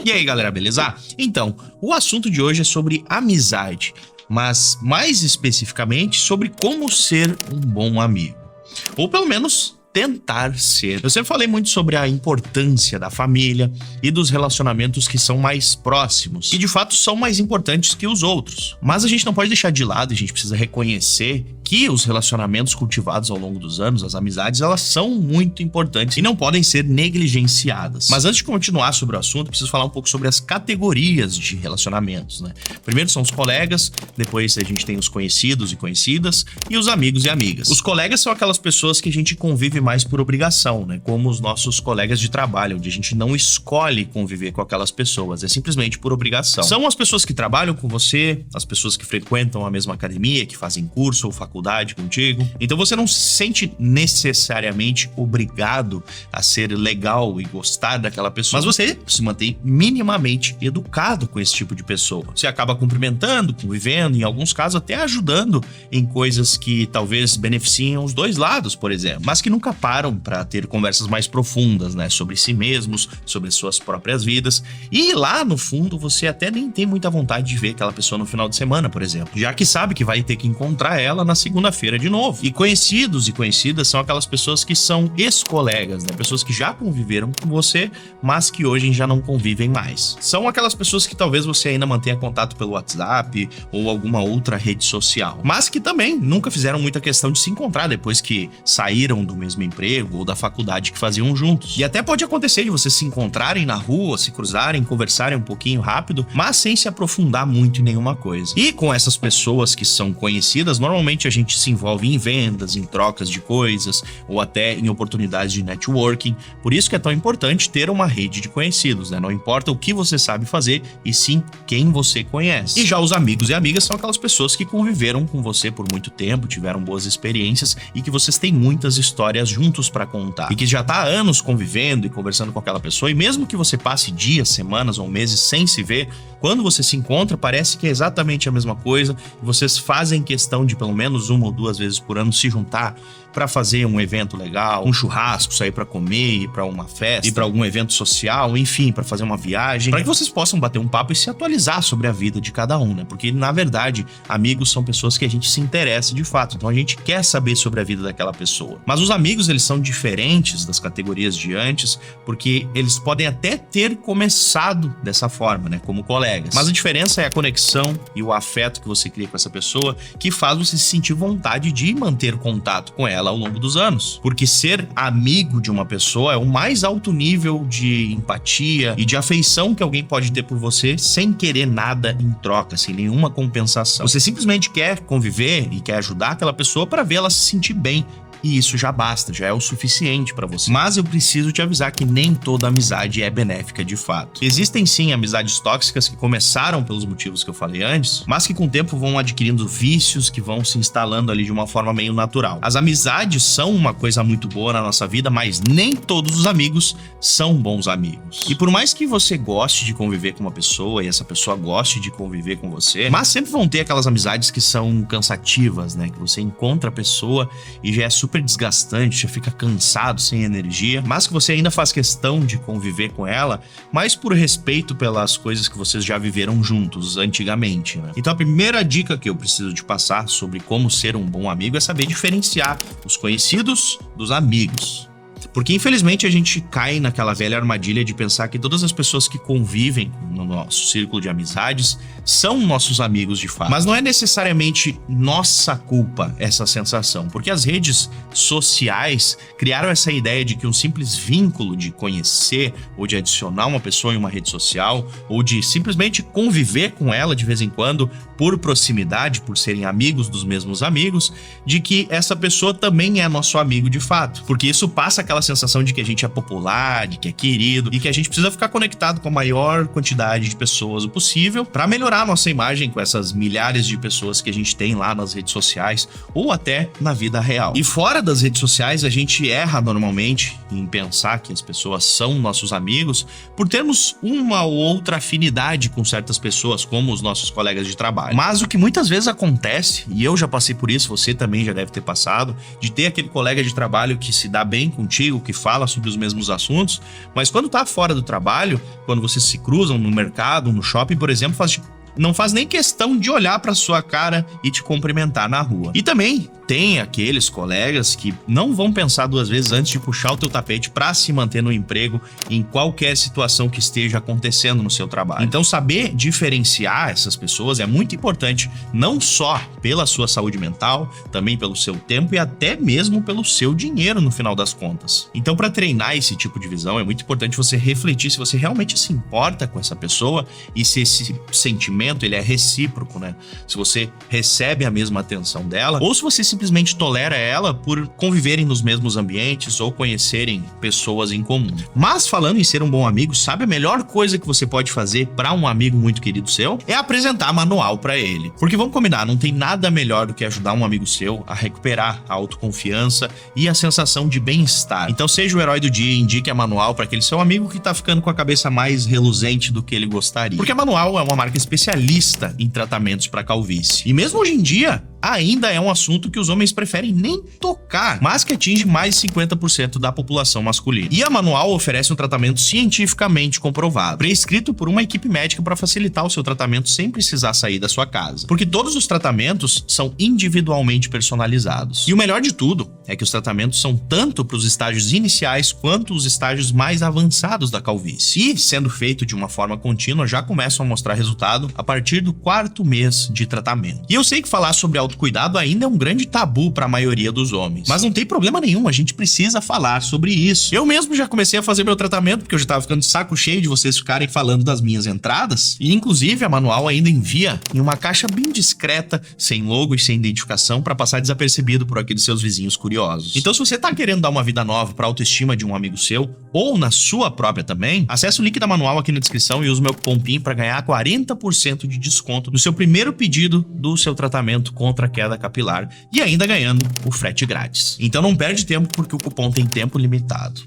E aí, galera, beleza? Então, o assunto de hoje é sobre amizade, mas mais especificamente sobre como ser um bom amigo. Ou pelo menos tentar ser. Eu sempre falei muito sobre a importância da família e dos relacionamentos que são mais próximos, e de fato são mais importantes que os outros. Mas a gente não pode deixar de lado, a gente precisa reconhecer que os relacionamentos cultivados ao longo dos anos, as amizades, elas são muito importantes e não podem ser negligenciadas. Mas antes de continuar sobre o assunto, preciso falar um pouco sobre as categorias de relacionamentos, né? Primeiro são os colegas, depois a gente tem os conhecidos e conhecidas e os amigos e amigas. Os colegas são aquelas pessoas que a gente convive mais por obrigação, né? Como os nossos colegas de trabalho, onde a gente não escolhe conviver com aquelas pessoas, é simplesmente por obrigação. São as pessoas que trabalham com você, as pessoas que frequentam a mesma academia, que fazem curso ou faculdade contigo. Então você não se sente necessariamente obrigado a ser legal e gostar daquela pessoa, mas você se mantém minimamente educado com esse tipo de pessoa. Você acaba cumprimentando, convivendo, em alguns casos até ajudando em coisas que talvez beneficiem os dois lados, por exemplo, mas que nunca param para ter conversas mais profundas, né, sobre si mesmos, sobre suas próprias vidas. E lá no fundo você até nem tem muita vontade de ver aquela pessoa no final de semana, por exemplo, já que sabe que vai ter que encontrar ela na segunda-feira de novo. E conhecidos e conhecidas são aquelas pessoas que são ex-colegas, né? Pessoas que já conviveram com você, mas que hoje já não convivem mais. São aquelas pessoas que talvez você ainda mantenha contato pelo WhatsApp ou alguma outra rede social, mas que também nunca fizeram muita questão de se encontrar depois que saíram do mesmo emprego ou da faculdade que faziam juntos. E até pode acontecer de vocês se encontrarem na rua, se cruzarem, conversarem um pouquinho rápido, mas sem se aprofundar muito em nenhuma coisa. E com essas pessoas que são conhecidas, normalmente a gente se envolve em vendas, em trocas de coisas ou até em oportunidades de networking. Por isso que é tão importante ter uma rede de conhecidos, né? Não importa o que você sabe fazer, e sim quem você conhece. E já os amigos e amigas são aquelas pessoas que conviveram com você por muito tempo, tiveram boas experiências e que vocês têm muitas histórias juntos para contar. E que já tá há anos convivendo e conversando com aquela pessoa, e mesmo que você passe dias, semanas ou meses sem se ver, quando você se encontra parece que é exatamente a mesma coisa, e vocês fazem questão de pelo menos uma ou duas vezes por ano se juntar para fazer um evento legal, um churrasco, sair para comer, ir para uma festa, ir para algum evento social, enfim, para fazer uma viagem, para que vocês possam bater um papo e se atualizar sobre a vida de cada um, né? Porque na verdade, amigos são pessoas que a gente se interessa de fato, então a gente quer saber sobre a vida daquela pessoa. Mas os amigos, eles são diferentes das categorias de antes, porque eles podem até ter começado dessa forma, né, como colegas. Mas a diferença é a conexão e o afeto que você cria com essa pessoa, que faz você se sentir vontade de manter contato com ela ao longo dos anos. Porque ser amigo de uma pessoa é o mais alto nível de empatia e de afeição que alguém pode ter por você sem querer nada em troca, sem nenhuma compensação. Você simplesmente quer conviver e quer ajudar aquela pessoa para vê-la se sentir bem. E isso já basta, já é o suficiente pra você. Mas eu preciso te avisar que nem toda amizade é benéfica de fato. Existem sim amizades tóxicas que começaram pelos motivos que eu falei antes, mas que com o tempo vão adquirindo vícios que vão se instalando ali de uma forma meio natural. As amizades são uma coisa muito boa na nossa vida, mas nem todos os amigos são bons amigos. E por mais que você goste de conviver com uma pessoa e essa pessoa goste de conviver com você, mas sempre vão ter aquelas amizades que são cansativas, né? Que você encontra a pessoa e já é super desgastante, já fica cansado, sem energia, mas que você ainda faz questão de conviver com ela, mas por respeito pelas coisas que vocês já viveram juntos antigamente, né? Então a primeira dica que eu preciso te passar sobre como ser um bom amigo é saber diferenciar os conhecidos dos amigos. Porque infelizmente a gente cai naquela velha armadilha de pensar que todas as pessoas que convivem no nosso círculo de amizades são nossos amigos de fato. Mas não é necessariamente nossa culpa essa sensação, porque as redes sociais criaram essa ideia de que um simples vínculo de conhecer ou de adicionar uma pessoa em uma rede social ou de simplesmente conviver com ela de vez em quando por proximidade, por serem amigos dos mesmos amigos, de que essa pessoa também é nosso amigo de fato. Porque isso passa aquela sensação de que a gente é popular, de que é querido e que a gente precisa ficar conectado com a maior quantidade de pessoas o possível para melhorar a nossa imagem com essas milhares de pessoas que a gente tem lá nas redes sociais ou até na vida real. E fora das redes sociais, a gente erra normalmente em pensar que as pessoas são nossos amigos por termos uma ou outra afinidade com certas pessoas, como os nossos colegas de trabalho. trabalho. Mas o que muitas vezes acontece, e eu já passei por isso, você também já deve ter passado, de ter aquele colega de trabalho que se dá bem contigo, que fala sobre os mesmos assuntos, mas quando tá fora do trabalho, quando vocês se cruzam no mercado, no shopping, por exemplo, não faz nem questão de olhar pra sua cara e te cumprimentar na rua. E também tem aqueles colegas que não vão pensar duas vezes antes de puxar o teu tapete pra se manter no emprego em qualquer situação que esteja acontecendo no seu trabalho. Então saber diferenciar essas pessoas é muito importante, não só pela sua saúde mental, também pelo seu tempo e até mesmo pelo seu dinheiro no final das contas. Então para treinar esse tipo de visão é muito importante você refletir se você realmente se importa com essa pessoa e se esse sentimento ele é recíproco, né? Se você recebe a mesma atenção dela ou se você simplesmente tolera ela por conviverem nos mesmos ambientes ou conhecerem pessoas em comum. Mas falando em ser um bom amigo, sabe a melhor coisa que você pode fazer para um amigo muito querido seu? É apresentar manual para ele. Porque vamos combinar, não tem nada melhor do que ajudar um amigo seu a recuperar a autoconfiança e a sensação de bem-estar. Então seja o herói do dia e indique a manual para aquele seu amigo que tá ficando com a cabeça mais reluzente do que ele gostaria. Porque a manual é uma marca especialista em tratamentos para calvície. E mesmo hoje em dia, ainda é um assunto que os homens preferem nem tocar, mas que atinge mais de 50% da população masculina. E a Manual oferece um tratamento cientificamente comprovado, prescrito por uma equipe médica para facilitar o seu tratamento sem precisar sair da sua casa. Porque todos os tratamentos são individualmente personalizados. E o melhor de tudo é que os tratamentos são tanto para os estágios iniciais quanto os estágios mais avançados da calvície. E, sendo feito de uma forma contínua, já começam a mostrar resultado a partir do 4º mês de tratamento. E eu sei que falar sobre autocuidado ainda é um grande tabu para a maioria dos homens. Mas não tem problema nenhum, a gente precisa falar sobre isso. Eu mesmo já comecei a fazer meu tratamento, porque eu já tava ficando de saco cheio de vocês ficarem falando das minhas entradas. E inclusive a Manual ainda envia em uma caixa bem discreta, sem logo e sem identificação, para passar desapercebido por aqueles seus vizinhos curiosos. Então se você tá querendo dar uma vida nova para a autoestima de um amigo seu, ou na sua própria também, acesse o link da Manual aqui na descrição e use o meu cupom PIN para ganhar 40% de desconto no seu primeiro pedido do seu tratamento contra a queda capilar e ainda ganhando o frete grátis. Então não perde tempo porque o cupom tem tempo limitado.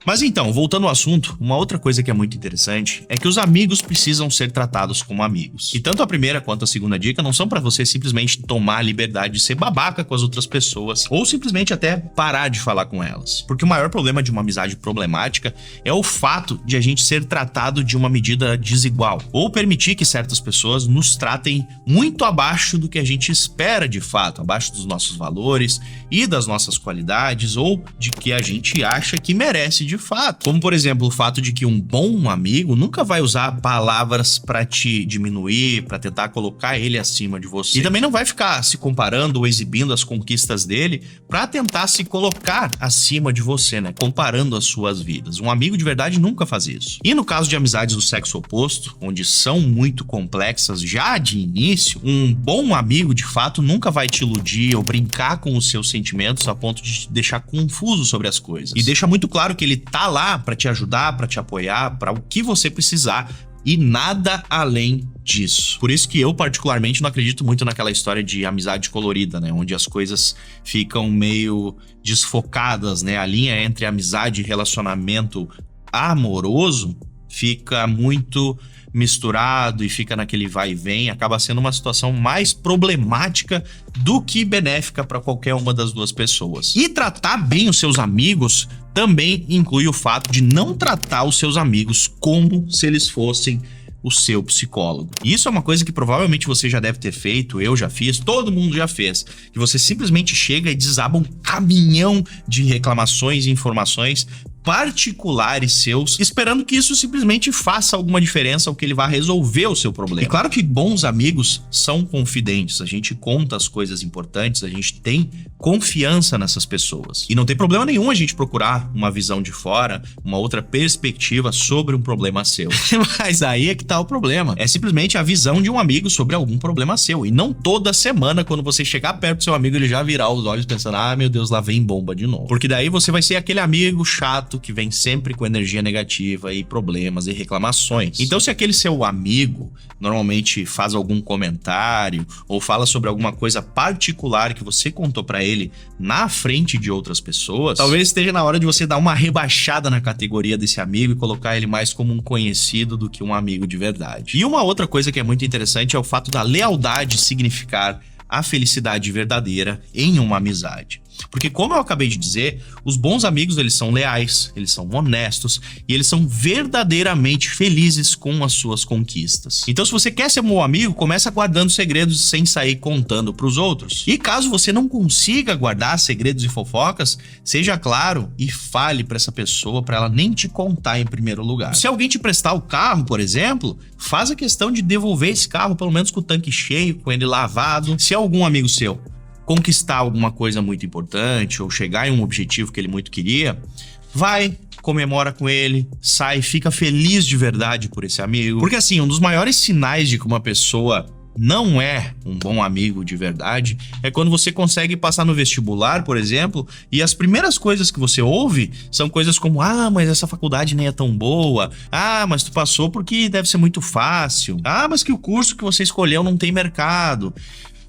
Mas então, voltando ao assunto, uma outra coisa que é muito interessante é que os amigos precisam ser tratados como amigos. E tanto a primeira quanto a segunda dica não são para você simplesmente tomar a liberdade de ser babaca com as outras pessoas ou simplesmente até parar de falar com elas. Porque o maior problema de uma amizade problemática é o fato de a gente ser tratado de uma medida desigual ou permitir que certas pessoas nos tratem muito abaixo do que a gente espera de fato, abaixo dos nossos valores e das nossas qualidades ou de que a gente acha que merece de fato. Como, por exemplo, o fato de que um bom amigo nunca vai usar palavras pra te diminuir, pra tentar colocar ele acima de você. E também não vai ficar se comparando ou exibindo as conquistas dele pra tentar se colocar acima de você, né? Comparando as suas vidas. Um amigo de verdade nunca faz isso. E no caso de amizades do sexo oposto, onde são muito complexas já de início, um bom amigo de fato nunca vai te iludir ou brincar com os seus sentimentos a ponto de te deixar confuso sobre as coisas. E deixa muito claro que ele tá lá pra te ajudar, pra te apoiar, pra o que você precisar e nada além disso. Por isso que eu particularmente não acredito muito naquela história de amizade colorida, né? Onde as coisas ficam meio desfocadas, né? A linha entre amizade e relacionamento amoroso fica muito misturado e fica naquele vai e vem, acaba sendo uma situação mais problemática do que benéfica para qualquer uma das duas pessoas. E tratar bem os seus amigos também inclui o fato de não tratar os seus amigos como se eles fossem o seu psicólogo. E isso é uma coisa que provavelmente você já deve ter feito, eu já fiz, todo mundo já fez. Que você simplesmente chega e desaba um caminhão de reclamações e informações particulares seus, esperando que isso simplesmente faça alguma diferença ou que ele vá resolver o seu problema. E claro que bons amigos são confidentes, a gente conta as coisas importantes, a gente tem confiança nessas pessoas. E não tem problema nenhum a gente procurar uma visão de fora, uma outra perspectiva sobre um problema seu. Mas aí é que tá o problema. É simplesmente a visão de um amigo sobre algum problema seu. E não toda semana, quando você chegar perto do seu amigo, ele já virar os olhos pensando, ah, meu Deus, lá vem bomba de novo. Porque daí você vai ser aquele amigo chato chato que vem sempre com energia negativa e problemas e reclamações. Então, se aquele seu amigo normalmente faz algum comentário ou fala sobre alguma coisa particular que você contou pra ele na frente de outras pessoas, talvez esteja na hora de você dar uma rebaixada na categoria desse amigo e colocar ele mais como um conhecido do que um amigo de verdade. E uma outra coisa que é muito interessante é o fato da lealdade significar a felicidade verdadeira em uma amizade. Porque, como eu acabei de dizer, os bons amigos, eles são leais, eles são honestos e eles são verdadeiramente felizes com as suas conquistas. Então, se você quer ser um bom amigo, começa guardando segredos sem sair contando pros outros. E caso você não consiga guardar segredos e fofocas, seja claro e fale pra essa pessoa pra ela nem te contar em primeiro lugar. Se alguém te prestar o carro, por exemplo, faz a questão de devolver esse carro pelo menos com o tanque cheio, com ele lavado. Se algum amigo seu conquistar alguma coisa muito importante ou chegar em um objetivo que ele muito queria, vai, comemora com ele, sai, fica feliz de verdade por esse amigo. Porque assim, um dos maiores sinais de que uma pessoa não é um bom amigo de verdade é quando você consegue passar no vestibular, por exemplo, e as primeiras coisas que você ouve são coisas como: ah, mas essa faculdade nem é tão boa, ah, mas tu passou porque deve ser muito fácil, ah, mas que o curso que você escolheu não tem mercado,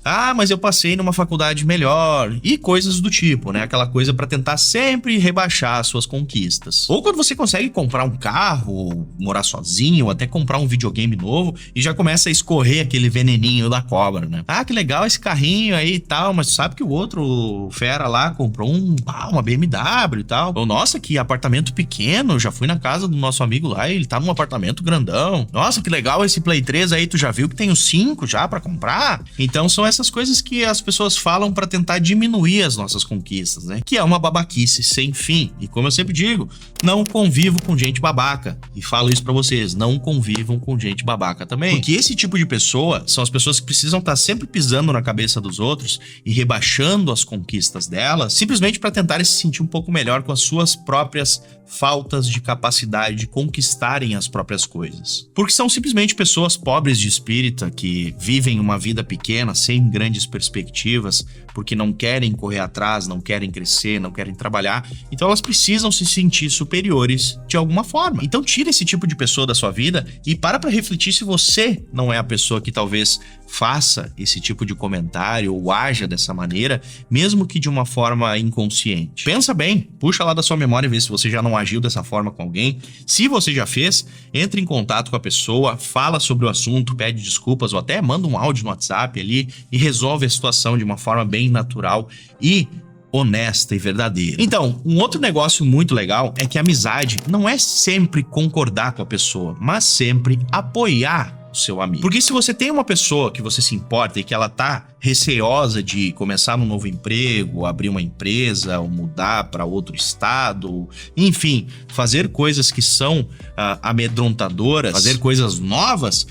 ah, mas eu passei numa faculdade melhor, e coisas do tipo, né? Aquela coisa pra tentar sempre rebaixar as suas conquistas. Ou quando você consegue comprar um carro, ou morar sozinho, ou até comprar um videogame novo, e já começa a escorrer aquele veneninho da cobra, né? Ah, que legal esse carrinho aí e tal, mas sabe que o outro fera lá comprou uma BMW e tal. Ou, nossa, que apartamento pequeno, eu já fui na casa do nosso amigo lá e ele tá num apartamento grandão. Nossa, que legal esse Play 3 aí, tu já viu que tem os 5 já pra comprar? Então são essas coisas que as pessoas falam pra tentar diminuir as nossas conquistas, né? Que é uma babaquice sem fim. E como eu sempre digo, não convivo com gente babaca. E falo isso pra vocês, não convivam com gente babaca também. Porque esse tipo de pessoa são as pessoas que precisam estar sempre pisando na cabeça dos outros e rebaixando as conquistas delas, simplesmente pra tentarem se sentir um pouco melhor com as suas próprias faltas de capacidade de conquistarem as próprias coisas. Porque são simplesmente pessoas pobres de espírito que vivem uma vida pequena, sem grandes perspectivas, porque não querem correr atrás, não querem crescer, não querem trabalhar, então elas precisam se sentir superiores de alguma forma. Então tira esse tipo de pessoa da sua vida e para refletir se você não é a pessoa que talvez faça esse tipo de comentário ou haja dessa maneira, mesmo que de uma forma inconsciente. Pensa bem, puxa lá da sua memória e vê se você já não agiu dessa forma com alguém. Se você já fez, entre em contato com a pessoa, fala sobre o assunto, pede desculpas ou até manda um áudio no WhatsApp ali e resolve a situação de uma forma bem natural e honesta e verdadeira. Então, um outro negócio muito legal é que a amizade não é sempre concordar com a pessoa, mas sempre apoiar o seu amigo. Porque se você tem uma pessoa que você se importa e que ela tá receosa de começar um novo emprego, abrir uma empresa, ou mudar para outro estado, enfim, fazer coisas que são amedrontadoras, fazer coisas novas,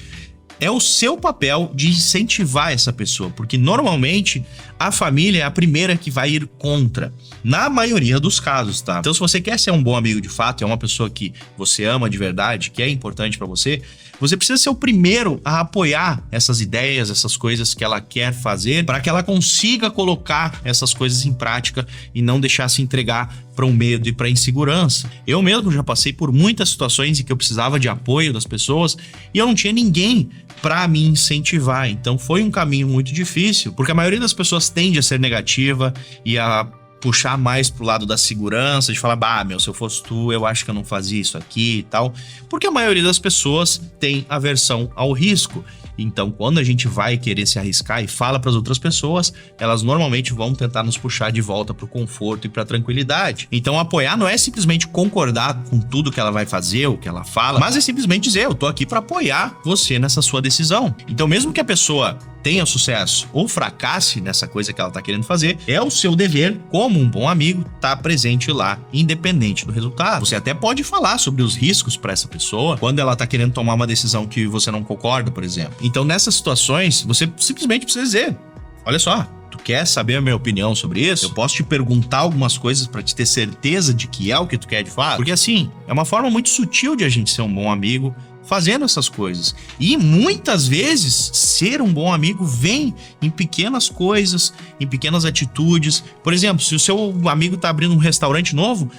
é o seu papel de incentivar essa pessoa, porque normalmente a família é a primeira que vai ir contra, na maioria dos casos, tá? Então se você quer ser um bom amigo de fato, é uma pessoa que você ama de verdade, que é importante pra você, você precisa ser o primeiro a apoiar essas ideias, essas coisas que ela quer fazer, para que ela consiga colocar essas coisas em prática e não deixar se entregar para o medo e para a insegurança. Eu mesmo já passei por muitas situações em que eu precisava de apoio das pessoas e eu não tinha ninguém para me incentivar. Então foi um caminho muito difícil, porque a maioria das pessoas tende a ser negativa e a puxar mais pro lado da segurança, de falar, se eu fosse tu, eu acho que eu não fazia isso aqui e tal, porque a maioria das pessoas tem aversão ao risco. Então, quando a gente vai querer se arriscar e fala para as outras pessoas, elas normalmente vão tentar nos puxar de volta pro conforto e pra tranquilidade. Então, apoiar não é simplesmente concordar com tudo que ela vai fazer, o que ela fala, mas é simplesmente dizer, eu tô aqui para apoiar você nessa sua decisão. Então, mesmo que a pessoa tenha sucesso ou fracasse nessa coisa que ela tá querendo fazer, é o seu dever, como um bom amigo, tá presente lá, independente do resultado. Você até pode falar sobre os riscos para essa pessoa quando ela tá querendo tomar uma decisão que você não concorda, por exemplo. Então, nessas situações, você simplesmente precisa dizer, olha só, tu quer saber a minha opinião sobre isso? Eu posso te perguntar algumas coisas pra te ter certeza de que é o que tu quer de fato? Porque assim, é uma forma muito sutil de a gente ser um bom amigo fazendo essas coisas. E muitas vezes, ser um bom amigo vem em pequenas coisas, em pequenas atitudes. Por exemplo, se o seu amigo tá abrindo um restaurante novo,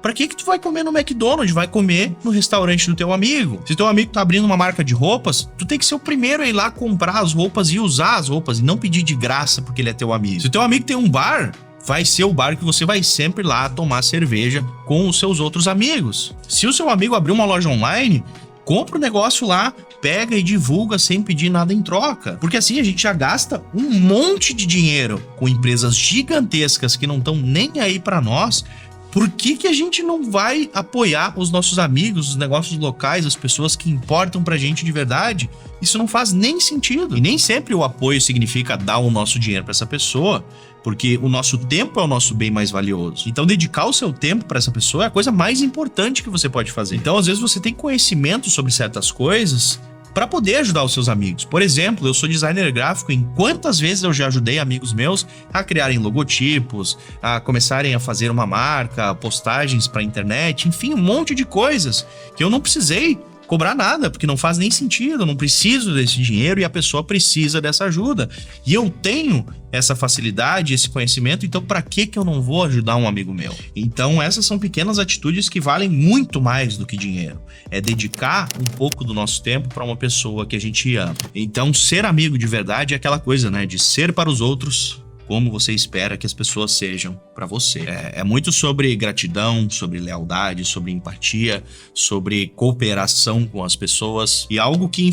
Pra que tu vai comer no McDonald's? Vai comer no restaurante do teu amigo. Se teu amigo tá abrindo uma marca de roupas, tu tem que ser o primeiro a ir lá comprar as roupas e usar as roupas e não pedir de graça porque ele é teu amigo. Se o teu amigo tem um bar, vai ser o bar que você vai sempre lá tomar cerveja com os seus outros amigos. Se o seu amigo abrir uma loja online, compra o negócio lá, pega e divulga sem pedir nada em troca. Porque assim a gente já gasta um monte de dinheiro com empresas gigantescas que não estão nem aí pra nós. Por que a gente não vai apoiar os nossos amigos, os negócios locais, as pessoas que importam pra gente de verdade? Isso não faz nem sentido. E nem sempre o apoio significa dar o nosso dinheiro pra essa pessoa, porque o nosso tempo é o nosso bem mais valioso. Então dedicar o seu tempo pra essa pessoa é a coisa mais importante que você pode fazer. Então às vezes você tem conhecimento sobre certas coisas para poder ajudar os seus amigos. Por exemplo, eu sou designer gráfico, em quantas vezes eu já ajudei amigos meus a criarem logotipos, a começarem a fazer uma marca, postagens para internet, enfim, um monte de coisas que eu não precisei cobrar nada, porque não faz nem sentido, eu não preciso desse dinheiro e a pessoa precisa dessa ajuda. E eu tenho essa facilidade, esse conhecimento, então para que eu não vou ajudar um amigo meu? Então essas são pequenas atitudes que valem muito mais do que dinheiro. É dedicar um pouco do nosso tempo para uma pessoa que a gente ama. Então ser amigo de verdade é aquela coisa, né, de ser para os outros como você espera que as pessoas sejam para você. É muito sobre gratidão, sobre lealdade, sobre empatia, sobre cooperação com as pessoas, e algo que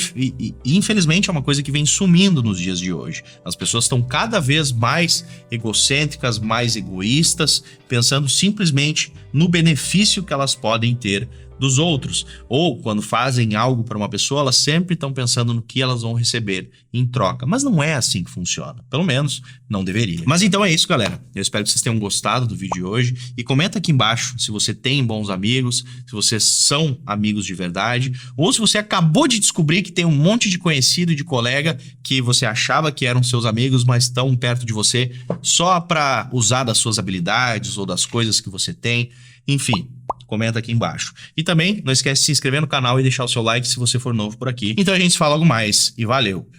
infelizmente é uma coisa que vem sumindo nos dias de hoje. As pessoas estão cada vez mais egocêntricas, mais egoístas, pensando simplesmente no benefício que elas podem ter dos outros, ou quando fazem algo para uma pessoa, elas sempre estão pensando no que elas vão receber em troca, mas não é assim que funciona, pelo menos não deveria. Mas então é isso, galera, eu espero que vocês tenham gostado do vídeo de hoje, e comenta aqui embaixo se você tem bons amigos, se vocês são amigos de verdade, ou se você acabou de descobrir que tem um monte de conhecido e de colega que você achava que eram seus amigos, mas estão perto de você só para usar das suas habilidades ou das coisas que você tem, enfim. Comenta aqui embaixo. E também não esquece de se inscrever no canal e deixar o seu like se você for novo por aqui. Então a gente se fala logo mais e valeu!